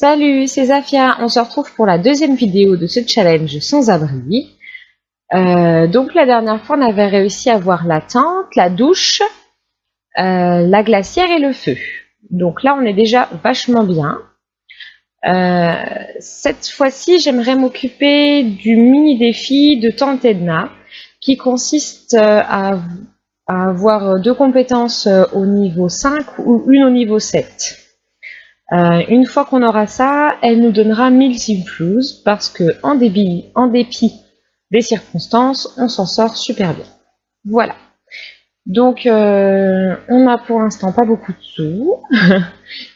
Salut, c'est Zafia. On se retrouve pour la deuxième vidéo de ce challenge sans abri. Donc la dernière fois, on avait réussi à voir la tente, la douche, la glacière et le feu. Donc là, on est déjà vachement bien. Cette fois-ci, j'aimerais m'occuper du mini-défi de Tante Edna, qui consiste à avoir 2 compétences au niveau 5 ou une au niveau 7. Une fois qu'on aura ça, elle nous donnera 1000 Simflouz parce que en dépit des circonstances, on s'en sort super bien. Voilà. Donc on a pour l'instant pas beaucoup de sous,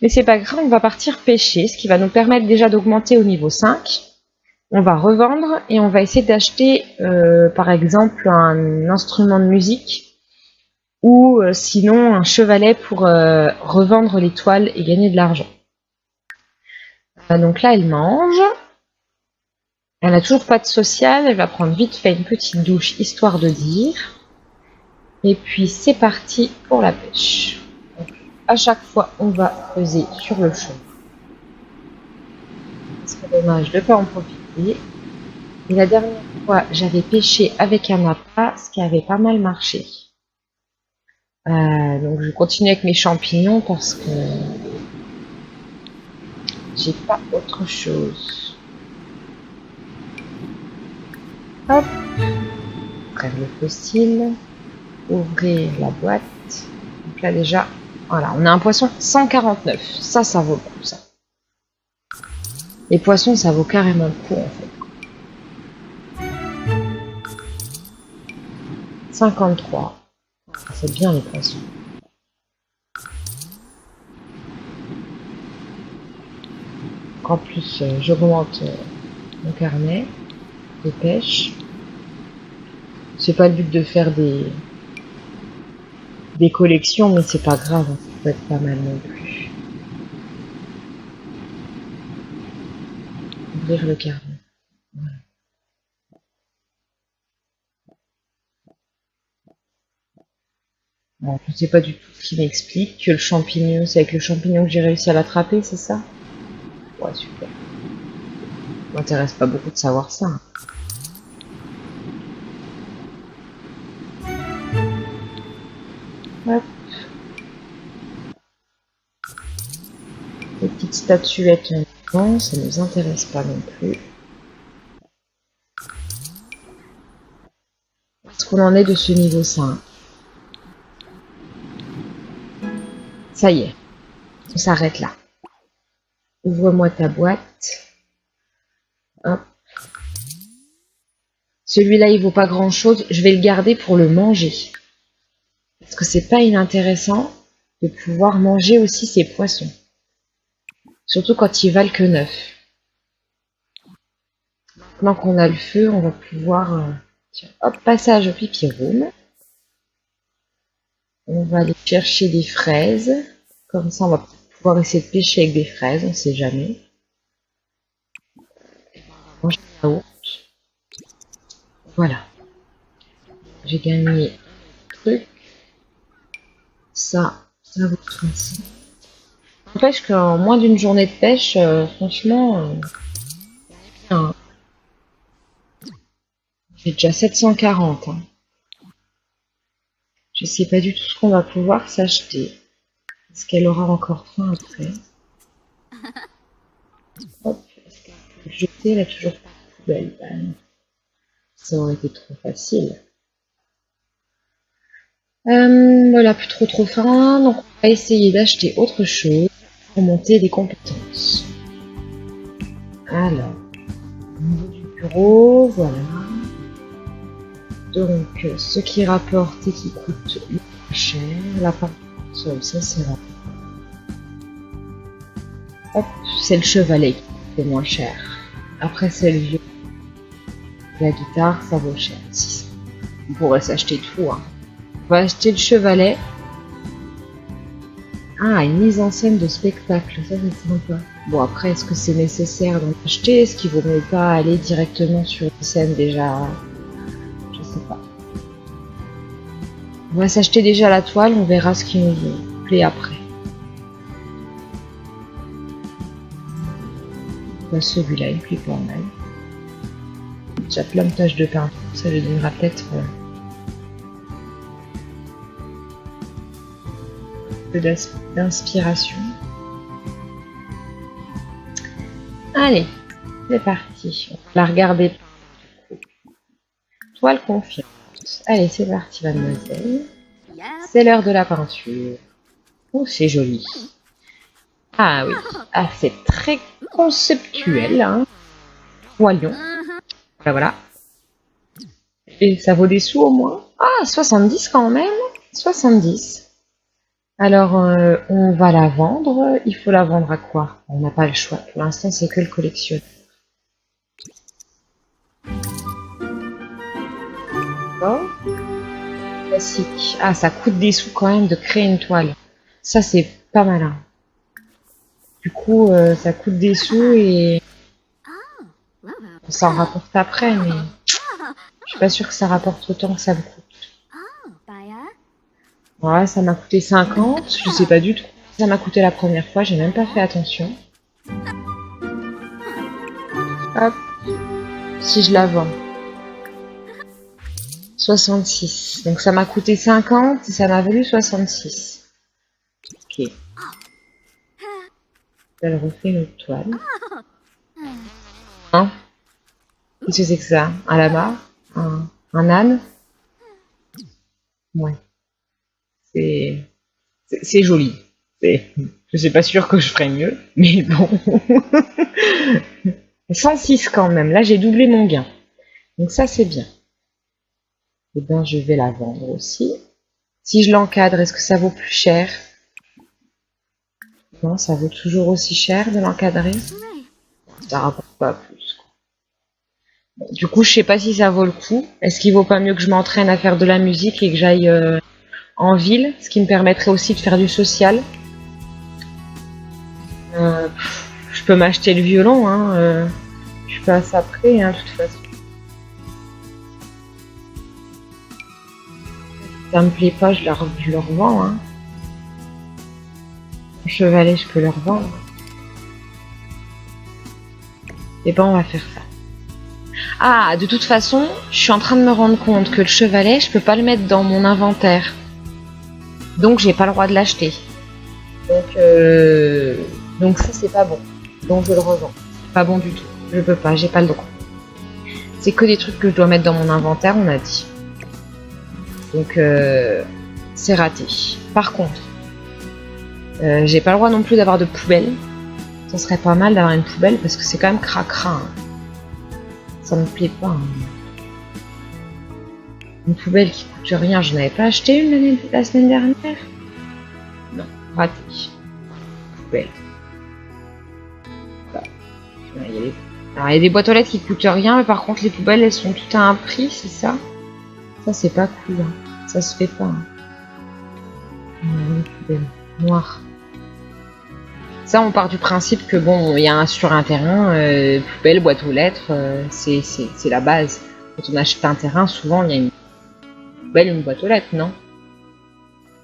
mais c'est pas grave, on va partir pêcher, ce qui va nous permettre déjà d'augmenter au niveau 5. On va revendre et on va essayer d'acheter par exemple un instrument de musique ou sinon un chevalet pour revendre les toiles et gagner de l'argent. Donc là, elle mange. Elle n'a toujours pas de social. Elle va prendre vite fait une petite douche, histoire de dire. Et puis, c'est parti pour la pêche. Donc, à chaque fois, on va peser sur le chemin. Ce serait dommage de ne pas en profiter. Et la dernière fois, j'avais pêché avec un appât, ce qui avait pas mal marché. Donc, je continue avec mes champignons parce que j'ai pas autre chose. Hop, ouvrir le fossile, ouvrir la boîte. Donc là déjà, voilà, on a un poisson 149. Ça vaut le coup, ça. Les poissons, ça vaut carrément le coup, en fait. 53. C'est bien les poissons. En plus, j'augmente mon carnet de pêche. C'est pas le but de faire des collections, mais c'est pas grave, ça peut être pas mal non plus. Ouvrir le carnet. Voilà. Bon, je sais pas du tout ce qui m'explique que le champignon, c'est avec le champignon que j'ai réussi à l'attraper, c'est ça? Ouais, super. Ça m'intéresse pas beaucoup de savoir ça. Hop. Les petites statuettes en avant, ça nous intéresse pas non plus. Est-ce qu'on en est de ce niveau 5? Ça y est, on s'arrête là. Ouvre-moi ta boîte. Hop. Celui-là, il vaut pas grand-chose. Je vais le garder pour le manger. Parce que c'est pas inintéressant de pouvoir manger aussi ces poissons. Surtout quand ils valent que 9. Maintenant qu'on a le feu, on va pouvoir... tiens, hop, passage au pipi room. On va aller chercher des fraises. Comme ça, on va pouvoir essayer de pêcher avec des fraises, on ne sait jamais. On va manger un yaourt. Voilà. J'ai gagné un truc. Ça vaut 36. N'empêche qu'en moins d'une journée de pêche, franchement, bien. J'ai déjà 740. Hein. Je sais pas du tout ce qu'on va pouvoir s'acheter. Est-ce qu'elle aura encore faim après? Hop, est-ce qu'elle peut le jeter? Elle a toujours pas de poubelle. Ben, ça aurait été trop facile. Voilà, plus trop faim. Donc on va essayer d'acheter autre chose pour monter les compétences. Alors, au niveau du bureau, voilà. Donc, ce qui rapporte et qui coûte le moins cher, la part ça c'est vrai. Hop, c'est le chevalet qui coûte le moins cher. Après, c'est le vieux. La guitare, ça vaut cher. On pourrait s'acheter tout. Hein. On va acheter le chevalet. Ah, une mise en scène de spectacle, ça c'est sympa. Bon, après, est-ce que c'est nécessaire d'en acheter? Est-ce qu'il vaut mieux pas aller directement sur une scène déjà? Je sais pas. On va s'acheter déjà la toile, on verra ce qui nous plaît après. Bah, celui-là, il me plaît pas mal. Déjà plein de taches de peinture, ça lui donnera peut-être un peu d'inspiration. Allez, c'est parti. On va la regarder. Toile confiante. Allez, c'est parti, mademoiselle. C'est l'heure de la peinture. Oh, c'est joli. Ah oui, ah, c'est très conceptuel. Hein. Voyons. Voilà. Et ça vaut des sous au moins. Ah, 70 quand même. 70. Alors, on va la vendre. Il faut la vendre à quoi? On n'a pas le choix. Pour l'instant, c'est que le collectionneur. D'accord. Classique. Ah, ça coûte des sous quand même de créer une toile. Ça, c'est pas malin. Du coup, ça coûte des sous et on s'en rapporte après, mais je suis pas sûre que ça rapporte autant que ça me coûte. Ouais, ça m'a coûté 50, je sais pas du tout. Ça m'a coûté la première fois, j'ai même pas fait attention. Hop, si je la vends. 66. Donc ça m'a coûté 50 et ça m'a valu 66. Ok. Elle refait une autre toile. Hein? Qu'est-ce que c'est que ça? Un lama? Un âne? Ouais. C'est joli. Je suis pas sûre que je ferais mieux, mais bon. 106 quand même. Là, j'ai doublé mon gain. Donc ça, c'est bien. Et bien, je vais la vendre aussi. Si je l'encadre, est-ce que ça vaut plus cher? Non, ça vaut toujours aussi cher de l'encadrer. Ça rapporte pas plus. Bon, du coup, je sais pas si ça vaut le coup. Est-ce qu'il vaut pas mieux que je m'entraîne à faire de la musique et que j'aille en ville, ce qui me permettrait aussi de faire du social. Je peux m'acheter le violon, hein, je passe après, hein, de toute façon. Si ça me plaît pas, je le revends. Hein. Le chevalet, je peux le revendre. Et ben, on va faire ça. Ah, de toute façon, je suis en train de me rendre compte que le chevalet, je peux pas le mettre dans mon inventaire. Donc, j'ai pas le droit de l'acheter. Donc ça, c'est pas bon. Donc, je le revends. C'est pas bon du tout. Je peux pas, j'ai pas le droit. C'est que des trucs que je dois mettre dans mon inventaire, on a dit. Donc, c'est raté. Par contre, j'ai pas le droit non plus d'avoir de poubelle. Ça serait pas mal d'avoir une poubelle parce que c'est quand même cracra. Hein. Ça me plaît pas. Hein. Une poubelle qui coûte rien, je n'avais pas acheté une la semaine dernière. Non, raté. Poubelle. Voilà. Alors, il y a des boîtes aux lettres qui coûtent rien, mais par contre les poubelles elles sont toutes à un prix, c'est ça? Ça c'est pas cool. Hein. Ça se fait pas. Hein. Une poubelle noire. Ça, on part du principe que bon, il y a un sur un terrain, poubelle, boîte aux lettres, c'est la base. Quand on achète un terrain, souvent il y a une poubelle, une boîte aux lettres, non?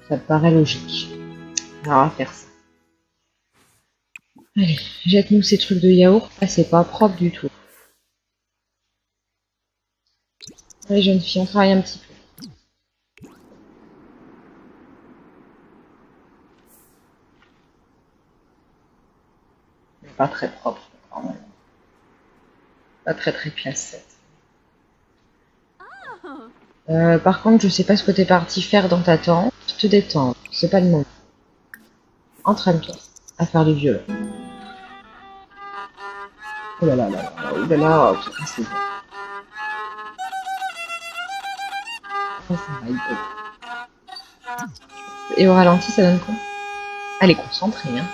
Ça me paraît logique. Alors, on va faire ça. Allez, jette-nous ces trucs de yaourt. Là, c'est pas propre du tout. Allez, jeune fille, on travaille un petit peu. Pas très propre quand même. Pas très classe 7. Par contre, je sais pas ce que t'es parti faire dans ta tente. Te détendre, c'est pas le moment. Entraîne-toi à faire du violon. Oh là là là là, oh là là, c'est bon. Ça va, il peut. Et au ralenti, ça donne quoi? Elle est concentrée, hein.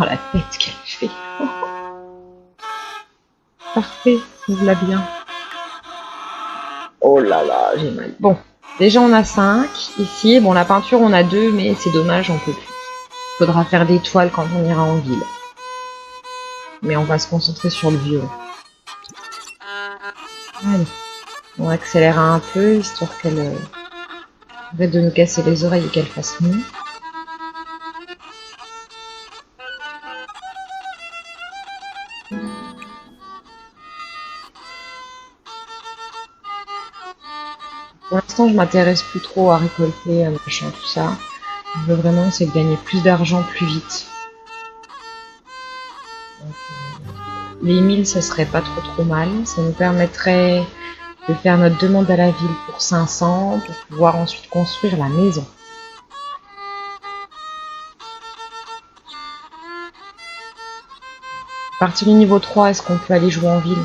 Oh la tête qu'elle fait. Parfait, ouvre la bien. Oh là là, j'ai mal. Bon, déjà on a 5 ici. Bon, la peinture on a 2, mais c'est dommage, on peut plus. Faudra faire des toiles quand on ira en ville. Mais on va se concentrer sur le violon. Allez, on accélère un peu, histoire qu'elle arrête de nous casser les oreilles et qu'elle fasse mieux. Pour l'instant, je m'intéresse plus trop à récolter, machin, tout ça. Je veux vraiment essayer de gagner plus d'argent plus vite. Donc, les 1000, ça serait pas trop mal. Ça nous permettrait de faire notre demande à la ville pour 500 pour pouvoir ensuite construire la maison. À partir du niveau 3, est-ce qu'on peut aller jouer en ville?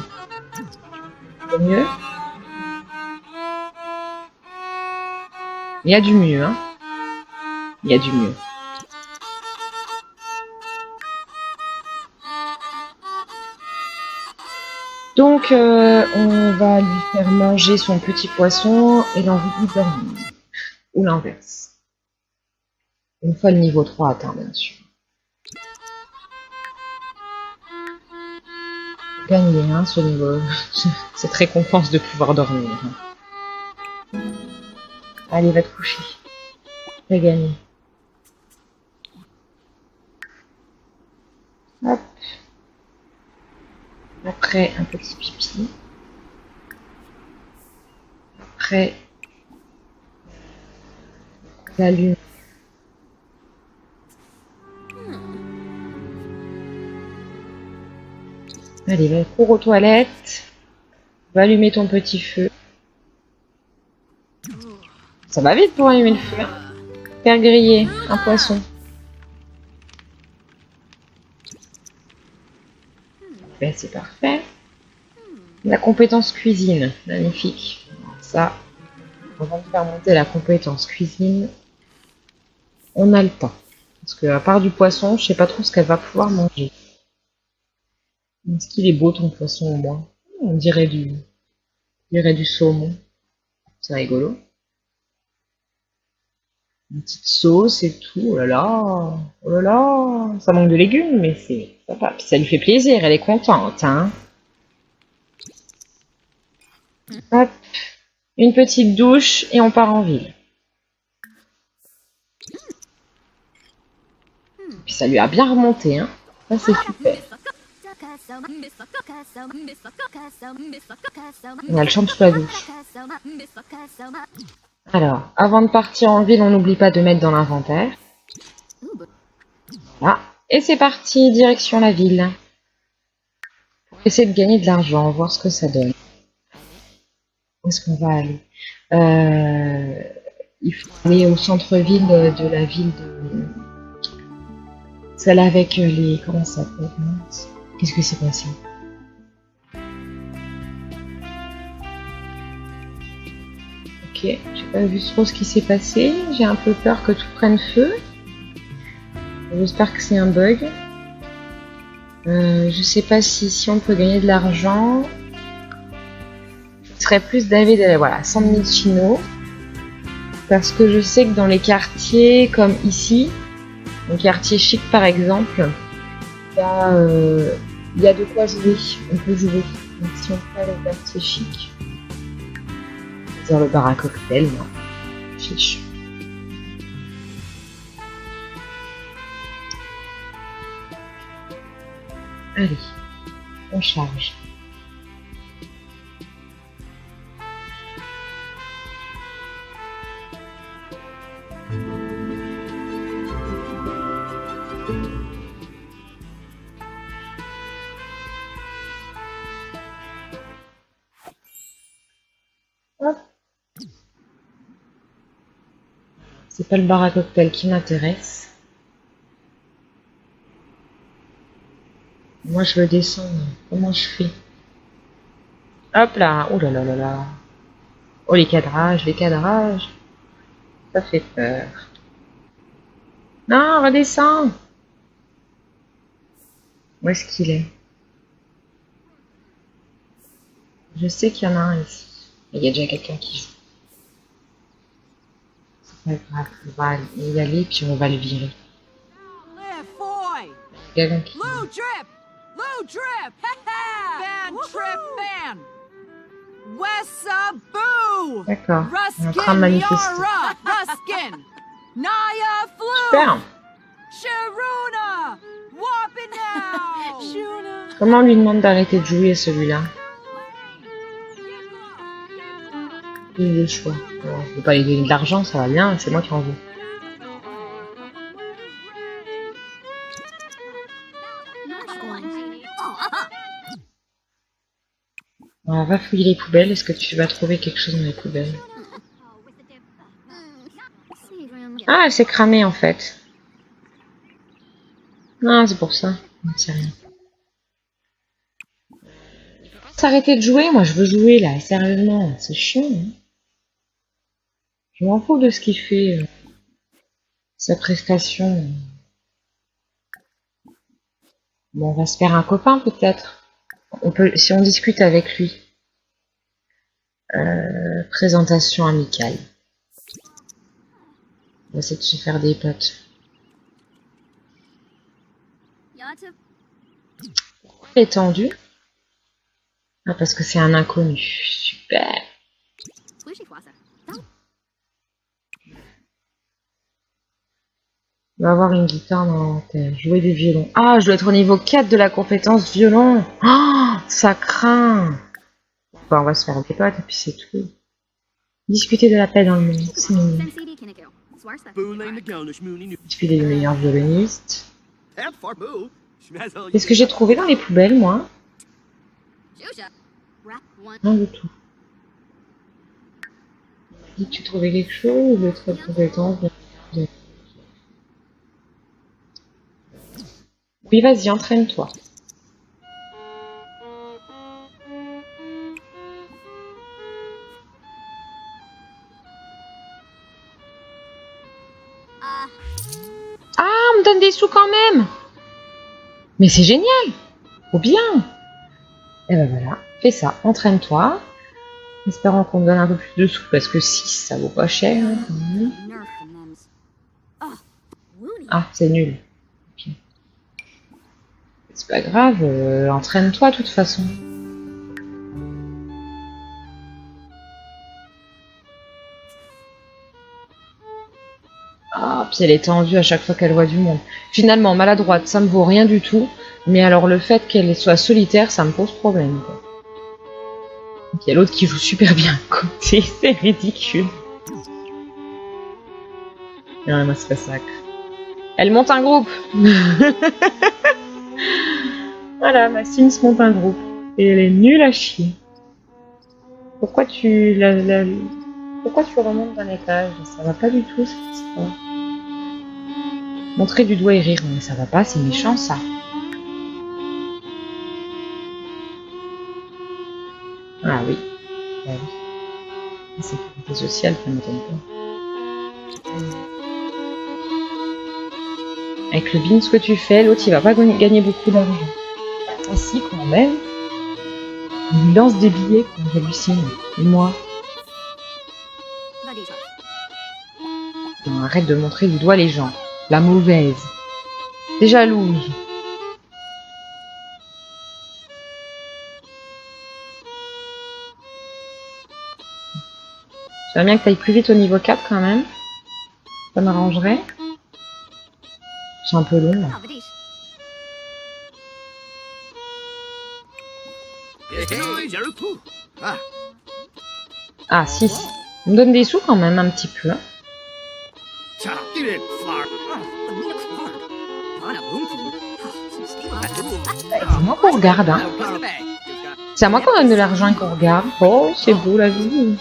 C'est mieux. Il y a du mieux, hein. Il y a du mieux. Donc, on va lui faire manger son petit poisson et l'envie de dormir. Ou l'inverse. Une fois le niveau 3 atteint, bien sûr. Gagner, hein, ce niveau. Cette récompense de pouvoir dormir. Allez, va te coucher. T'as gagné. Hop. Après, un petit pipi. Après, la lune. Allez, va cours aux toilettes. Va allumer ton petit feu. Ça va vite pour allumer le feu. Hein. Faire griller un poisson. Ben, c'est parfait. La compétence cuisine, magnifique. Ça, avant de faire monter la compétence cuisine, on a le temps. Parce que à part du poisson, je sais pas trop ce qu'elle va pouvoir manger. Est-ce qu'il est beau ton poisson au moins? On dirait du saumon. C'est rigolo. Une petite sauce et tout. Oh là là, oh là là. Ça manque de légumes, mais c'est sympa. Puis ça lui fait plaisir, elle est contente, hein. Hop, une petite douche et on part en ville. Puis ça lui a bien remonté, hein. Ça c'est super. On a le champ sous la douche. Alors, avant de partir en ville, on n'oublie pas de mettre dans l'inventaire. Voilà. Et c'est parti, direction la ville. Pour essayer de gagner de l'argent, voir ce que ça donne. Où est-ce qu'on va aller? Il faut aller au centre-ville de la ville de... Celle avec les... Comment ça s'appelle? Qu'est-ce que c'est passé? Ok, j'ai pas vu trop ce qui s'est passé. J'ai un peu peur que tout prenne feu. J'espère que c'est un bug. Je sais pas si on peut gagner de l'argent. Je serais plus d'avis de... Voilà, 100 000 chinos. Parce que je sais que dans les quartiers comme ici, le quartier chic par exemple, il y a de quoi jouer. On peut jouer. Donc si on fait le quartier chic, c'est-à-dire le bar à cocktail, non. Chiche. Allez, on charge. Hop. C'est pas le bar à cocktail qui m'intéresse. Moi, je veux descendre. Comment je fais? Hop là. Oh là là là là. Oh, les cadrages, les cadrages. Ça fait peur. Non, redescends. Où est-ce qu'il est? Je sais qu'il y en a un ici. Il y a déjà quelqu'un qui joue. C'est pas grave. On va y aller, puis on va le virer. Quelqu'un qui... Lou Drip! Van Trip Van! Wessa Boo! D'accord. On est en train de manifester. Ruskin! Naya Flu! Super. Sharuna! Wapinow! Comment on lui demande d'arrêter de jouer à celui-là? J'ai le choix. Bon, je peux pas lui donner de l'argent, ça va bien, c'est moi qui en veux. On va fouiller les poubelles. Est-ce que tu vas trouver quelque chose dans les poubelles? Ah, elle s'est cramée en fait. Ah, c'est pour ça. C'est rien. S'arrêter de jouer, moi je veux jouer là, sérieusement, c'est chiant. Hein. Je m'en fous de ce qu'il fait, sa prestation. Bon, on va se faire un copain peut-être. On peut, si on discute avec lui. Présentation amicale. On va essayer de se faire des potes. Pourquoi il est tendu? Ah, parce que c'est un inconnu. Super. On va avoir une guitare dans l'inventaire. Jouer du violon. Ah, je dois être au niveau 4 de la compétence violon. Ah, ça craint. Bon, on va se faire des potes et puis c'est tout. Discuter de la paix dans le monde. C'est mignon. Discuter du meilleur violoniste. Qu'est-ce que j'ai trouvé dans les poubelles, moi? Rien du tout. Dis que tu trouvais quelque chose, ou être compétent. Oui, vas-y, entraîne-toi. Ah, on me donne des sous quand même. Mais c'est génial. Trop bien. Et ben voilà, fais ça, entraîne-toi. Espérons qu'on me donne un peu plus de sous parce que 6, ça vaut pas cher. Hein. Ah, c'est nul. Okay. C'est pas grave, entraîne-toi de toute façon. Ah, puis elle est tendue à chaque fois qu'elle voit du monde. Finalement, maladroite, ça me vaut rien du tout. Mais alors le fait qu'elle soit solitaire, ça me pose problème. Quoi. Donc il y a l'autre qui joue super bien à côté, c'est ridicule. Non, moi c'est pas ça. Elle monte un groupe. Voilà, ma Sims monte un groupe. Et elle est nulle à chier. Pourquoi tu pourquoi tu remontes d'un étage? Ça va pas du tout cette histoire. Montrer du doigt et rire, mais ça va pas, c'est méchant ça. Ah oui. Ah oui. La sécurité sociale, ça m'étonne pas. Avec le bin, ce que tu fais, l'autre il va pas gagner beaucoup d'argent. Ah si, quand même. Il lui lance des billets, quoi, j'hallucine. Et moi? Non, arrête de montrer du doigt les gens. La mauvaise. T'es jalouse. J'aimerais bien que t'ailles plus vite au niveau 4 quand même. Ça m'arrangerait. C'est un peu long là. Ah si, on me donne des sous quand même un petit peu. Hein. C'est moi qu'on regarde. Hein. C'est à moi qu'on donne de l'argent et qu'on regarde. Oh, c'est beau la vie.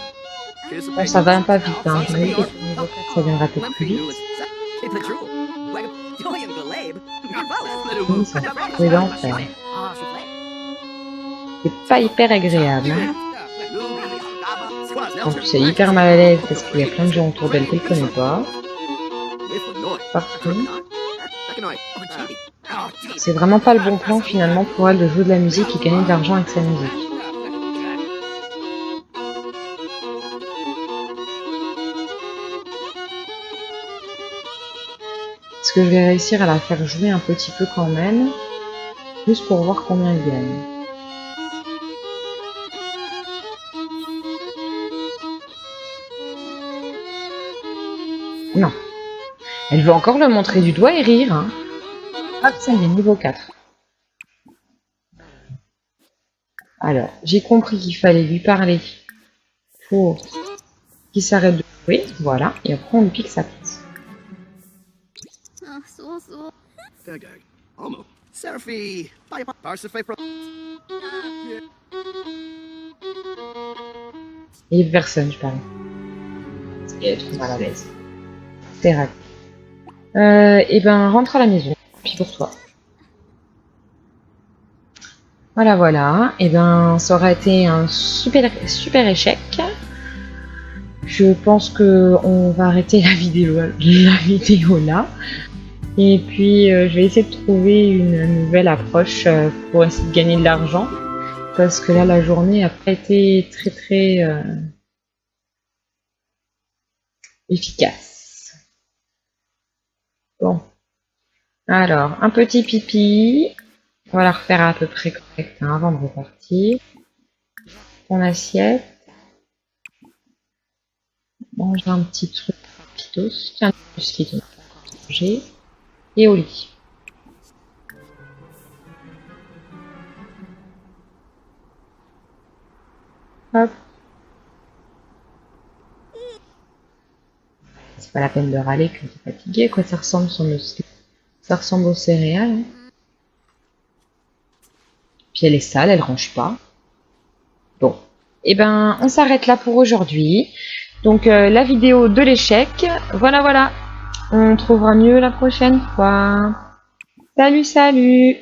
Bon, ça va pas vite. Hein. Je me dis que le niveau 4, ça viendra peut-être plus vite. Oui, ça c'est l'enfer. C'est pas hyper agréable. Hein. En plus, elle est hyper mal à l'aise parce qu'il y a plein de gens autour d'elle qu'elle connaît pas. Partout. C'est vraiment pas le bon plan finalement pour elle de jouer de la musique et gagner de l'argent avec sa musique. Est-ce que je vais réussir à la faire jouer un petit peu quand même, juste pour voir combien elle gagne. Non. Elle veut encore le montrer du doigt et rire. Hein. Hop, ça y est, niveau 4. Alors, j'ai compris qu'il fallait lui parler pour qui s'arrête de jouer, voilà, et après on lui pique sa place. Il y a personne, je parle. Il est trop mal à l'aise. C'est raté. Et ben, rentre à la maison. Puis pour toi. Voilà, voilà. Et ben, ça aura été un super échec. Je pense que on va arrêter la vidéo là. Et puis, je vais essayer de trouver une nouvelle approche pour essayer de gagner de l'argent. Parce que là, la journée n'a pas été très efficace. Bon. Alors, un petit pipi. On va la refaire à peu près correct hein, avant de repartir. Ton assiette. Manger un petit truc rapidos. Tiens, le ski qu'on a encore mangé. Et au lit. Hop. C'est pas la peine de râler quand t'es fatigué, quoi. Ça ressemble aux céréales. Hein. Puis elle est sale, elle range pas. Bon. Et ben, on s'arrête là pour aujourd'hui. Donc, la vidéo de l'échec. Voilà. On trouvera mieux la prochaine fois. Salut.